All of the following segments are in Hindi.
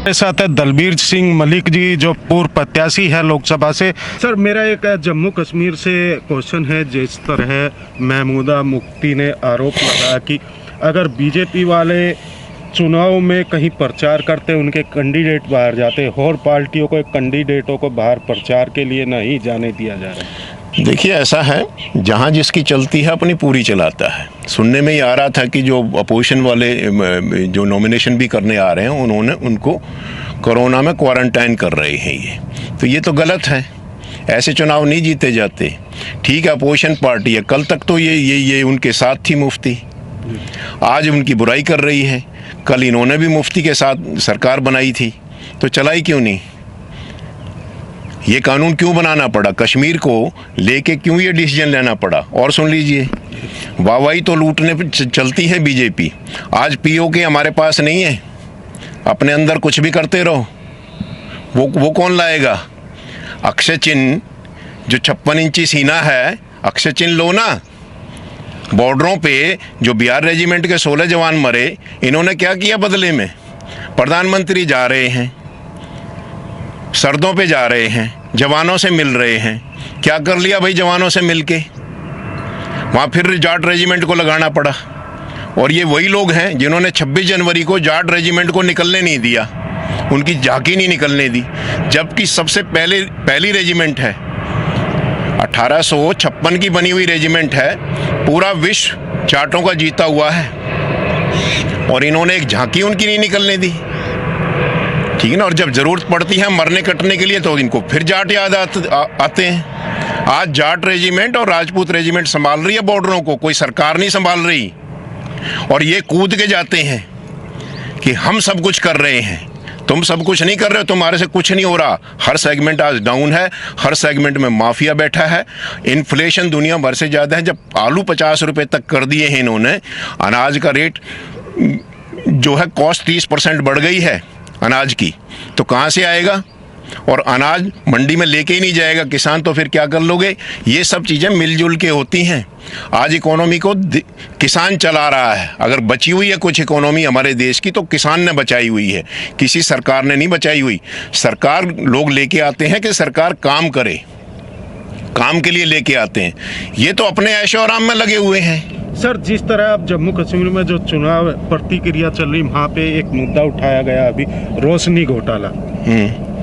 मेरे साथ है दलबीर सिंह मलिक जी, जो पूर्व प्रत्याशी है लोकसभा से। सर, मेरा एक जम्मू कश्मीर से क्वेश्चन है। जिस तरह महमूदा मुफ्ती ने आरोप लगाया कि अगर बीजेपी वाले चुनाव में कहीं प्रचार करते, उनके कैंडिडेट बाहर जाते, और पार्टियों को कैंडिडेटों को बाहर प्रचार के लिए नहीं जाने दिया जा रहा है। देखिए, ऐसा है, जहाँ जिसकी चलती है अपनी पूरी चलाता है। सुनने में ही आ रहा था कि जो अपोजिशन वाले जो नॉमिनेशन भी करने आ रहे हैं, उन्होंने उनको कोरोना में क्वारंटाइन कर रहे हैं। ये तो गलत है। ऐसे चुनाव नहीं जीते जाते। ठीक है, अपोजिशन पार्टी है। कल तक तो ये उनके साथ थी मुफ्ती, आज उनकी बुराई कर रही है। कल इन्होंने भी मुफ्ती के साथ सरकार बनाई थी, तो चलाई क्यों नहीं? ये कानून क्यों बनाना पड़ा? कश्मीर को लेके क्यों ये डिसीजन लेना पड़ा? और सुन लीजिए, वाहवाही तो लूटने पे चलती है बीजेपी। आज पीओके हमारे पास नहीं है, अपने अंदर कुछ भी करते रहो। वो कौन लाएगा? अक्षय चिन्ह जो 56 इंची सीना है, अक्षय चिन्ह लो ना। बॉर्डरों पे जो बिहार रेजिमेंट के 16 जवान मरे, इन्होंने क्या किया बदले में? प्रधानमंत्री जा रहे हैं, सरदों पे जा रहे हैं, जवानों से मिल रहे हैं। क्या कर लिया भाई जवानों से मिलके? वहाँ फिर जाट रेजिमेंट को लगाना पड़ा। और ये वही लोग हैं जिन्होंने 26 जनवरी को जाट रेजिमेंट को निकलने नहीं दिया, उनकी झांकी नहीं निकलने दी, जबकि सबसे पहली रेजिमेंट है, 1856 की बनी हुई रेजिमेंट है। पूरा विश्व जाटों का जीता हुआ है, और इन्होंने एक झांकी उनकी नहीं निकलने दी। ठीक है ना? और जब जरूरत पड़ती है मरने कटने के लिए, तो इनको फिर जाट याद आते हैं। आज जाट रेजिमेंट और राजपूत रेजिमेंट संभाल रही है बॉर्डरों को, कोई सरकार नहीं संभाल रही। और ये कूद के जाते हैं कि हम सब कुछ कर रहे हैं। तुम सब कुछ नहीं कर रहे हो, तुम्हारे से कुछ नहीं हो रहा। हर सेगमेंट आज डाउन है, हर सेगमेंट में माफिया बैठा है। इन्फ्लेशन दुनिया भर से ज़्यादा है। जब आलू 50 रुपये तक कर दिए हैं इन्होंने, अनाज का रेट जो है कॉस्ट 30% बढ़ गई है अनाज की, तो कहाँ से आएगा? और अनाज मंडी में लेके ही नहीं जाएगा किसान, तो फिर क्या कर लोगे? ये सब चीज़ें मिलजुल के होती हैं। आज इकोनॉमी को किसान चला रहा है। अगर बची हुई है कुछ इकोनॉमी हमारे देश की, तो किसान ने बचाई हुई है, किसी सरकार ने नहीं बचाई हुई। सरकार लोग लेके आते हैं कि सरकार काम करे, काम के लिए लेके आते हैं। ये तो अपने ऐशो आराम में लगे हुए हैं। सर, जिस तरह अब जम्मू कश्मीर में जो चुनाव प्रतिक्रिया चल रही, वहाँ पे एक मुद्दा उठाया गया अभी, रोशनी घोटाला।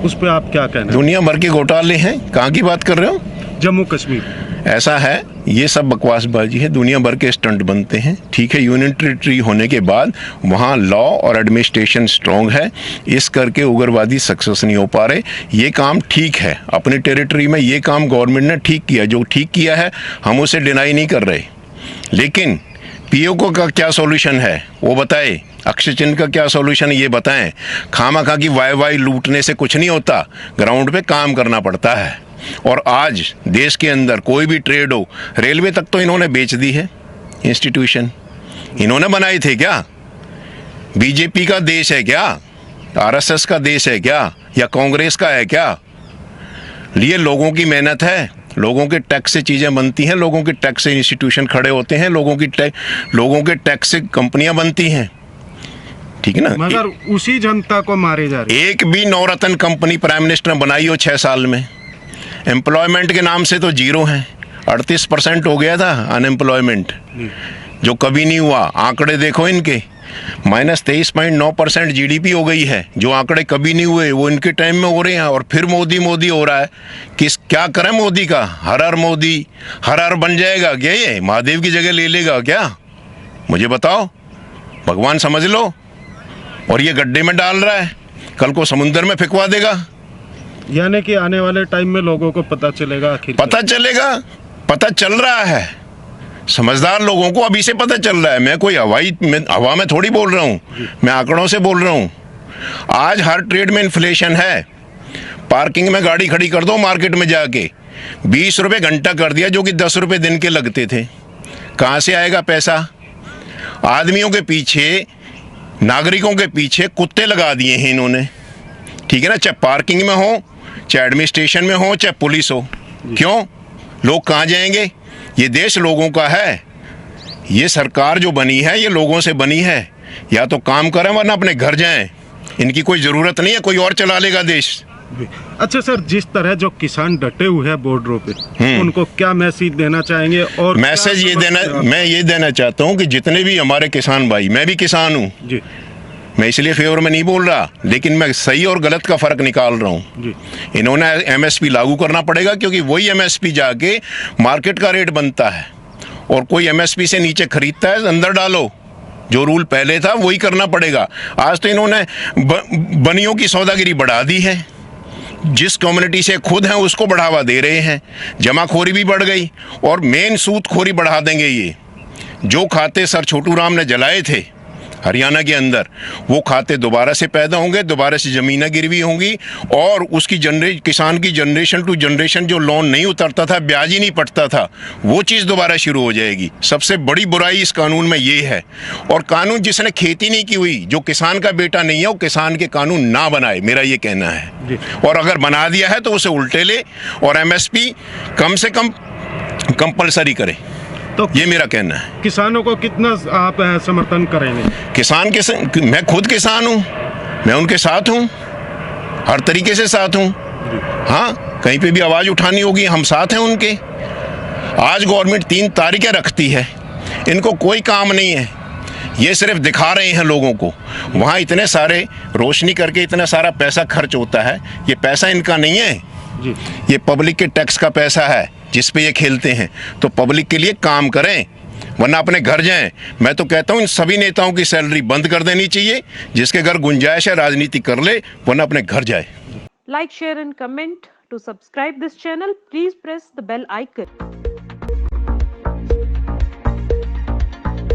उस पे आप क्या कहना? दुनिया भर के घोटाले हैं। कहाँ की बात कर रहे हो? जम्मू कश्मीर। ऐसा है, ये सब बकवासबाजी है। दुनिया भर के स्टंट बनते हैं। ठीक है, यूनियन टेरिटरी होने के बाद वहाँ लॉ और एडमिनिस्ट्रेशन स्ट्रॉन्ग है, इस करके उग्रवादी सक्सेस नहीं हो पा रहे। ये काम ठीक है, अपनी टेरिटरी में ये काम गवर्नमेंट ने ठीक किया। जो ठीक किया है हम उसे डिनाई नहीं कर रहे, लेकिन पीओके का क्या सॉल्यूशन है वो बताए। अक्षय चिन्ह का क्या सॉल्यूशन है ये बताएं। खामा की वाई लूटने से कुछ नहीं होता, ग्राउंड पे काम करना पड़ता है। और आज देश के अंदर कोई भी ट्रेड हो, रेलवे तक तो इन्होंने बेच दी है। इंस्टीट्यूशन इन्होंने बनाए थे क्या? बीजेपी का देश है क्या? आरएसएस का देश है क्या? या कांग्रेस का है क्या? ये लोगों की मेहनत है, लोगों के टैक्स से चीज़ें बनती हैं, लोगों के टैक्स से इंस्टीट्यूशन खड़े होते हैं, लोगों के टैक्स से कंपनियां बनती हैं। ठीक है ना? मगर उसी जनता को मारे जा रहे। एक भी नवरत्न कंपनी प्राइम मिनिस्टर ने बनाई हो 6 साल में? एम्प्लॉयमेंट के नाम से तो जीरो है। 38% हो गया था अनएम्प्लॉयमेंट, जो कभी नहीं हुआ। आंकड़े देखो इनके, -23.9% जीडीपी हो गई है, जो आंकड़े कभी नहीं हुए, वो इनके टाइम में हो रहे हैं। और फिर मोदी हो रहा है। क्या करें मोदी का? हर हर मोदी, हर हर बन जाएगा क्या? ये महादेव की जगह ले लेगा क्या? मुझे बताओ, भगवान समझ लो। और ये गड्ढे में डाल रहा है, कल को समुद्र में फेंकवा देगा। यानी कि आने वाले टाइम में लोगों को पता चलेगा, आखिर पता चलेगा, पता चल रहा है। समझदार लोगों को अभी से पता चल रहा है। मैं कोई हवा में थोड़ी बोल रहा हूँ, मैं आंकड़ों से बोल रहा हूँ। आज हर ट्रेड में इन्फ्लेशन है। पार्किंग में गाड़ी खड़ी कर दो मार्केट में जाके, 20 रुपये घंटा कर दिया, जो कि 10 रुपये दिन के लगते थे। कहाँ से आएगा पैसा? आदमियों के पीछे, नागरिकों के पीछे कुत्ते लगा दिए हैं इन्होंने। ठीक है ना? चाहे पार्किंग में हो, चाहे एडमिनिस्ट्रेशन में हो, चाहे पुलिस हो। क्यों? लोग कहाँ जाएंगे? ये देश लोगों का है। ये सरकार जो बनी है ये लोगों से बनी है। या तो काम करें वरना अपने घर जाएं। इनकी कोई ज़रूरत नहीं है, कोई और चला लेगा देश। अच्छा सर, जिस तरह जो किसान डटे हुए हैं बॉर्डरों पे, उनको क्या मैसेज देना चाहेंगे? और मैसेज मैं ये देना चाहता हूँ कि जितने भी हमारे किसान भाई, मैं भी किसान हूँ जी, मैं इसलिए फेवर में नहीं बोल रहा, लेकिन मैं सही और गलत का फर्क निकाल रहा हूँ जी, इन्होंने एमएसपी लागू करना पड़ेगा, क्योंकि वही एमएसपी जाके मार्केट का रेट बनता है, और कोई एमएसपी से नीचे खरीदता है अंदर डालो, जो रूल पहले था वही करना पड़ेगा। आज तो इन्होंने बनियों की सौदागिरी बढ़ा दी है, जिस कम्युनिटी से खुद हैं उसको बढ़ावा दे रहे हैं, जमाखोरी भी बढ़ गई, और मेन सूदखोरी बढ़ा देंगे ये। जो खाते सर छोटू राम ने जलाए थे हरियाणा के अंदर, वो खाते दोबारा से पैदा होंगे, दोबारा से ज़मीनें गिरवी होंगी, और उसकी किसान की जनरेशन टू जनरेशन जो लोन नहीं उतरता था, ब्याज ही नहीं पटता था, वो चीज़ दोबारा शुरू हो जाएगी। सबसे बड़ी बुराई इस कानून में ये है। और कानून जिसने खेती नहीं की हुई, जो किसान का बेटा नहीं है, वो किसान के कानून ना बनाए, मेरा ये कहना है। और अगर बना दिया है तो उसे उल्टे ले, और एमएसपी कम से कम कंपलसरी करे, तो ये मेरा कहना है। किसानों को कितना आप समर्थन करेंगे? मैं खुद किसान हूँ, मैं उनके साथ हूँ, हर तरीके से साथ हूँ। हाँ, कहीं पे भी आवाज़ उठानी होगी, हम साथ हैं उनके। आज गवर्नमेंट 3 तारीखें रखती है, इनको कोई काम नहीं है, ये सिर्फ दिखा रहे हैं लोगों को। वहाँ इतने सारे रोशनी करके इतना सारा पैसा खर्च होता है, ये पैसा इनका नहीं है जी, ये पब्लिक के टैक्स का पैसा है जिस पे ये खेलते हैं। तो पब्लिक के लिए काम करें, वरना अपने घर जाएं। मैं तो कहता हूं इन सभी नेताओं की सैलरी बंद कर देनी चाहिए, जिसके घर गुंजाइश है राजनीति कर ले, वरना अपने घर जाए। Like, share and comment. To subscribe this channel, please press the bell icon.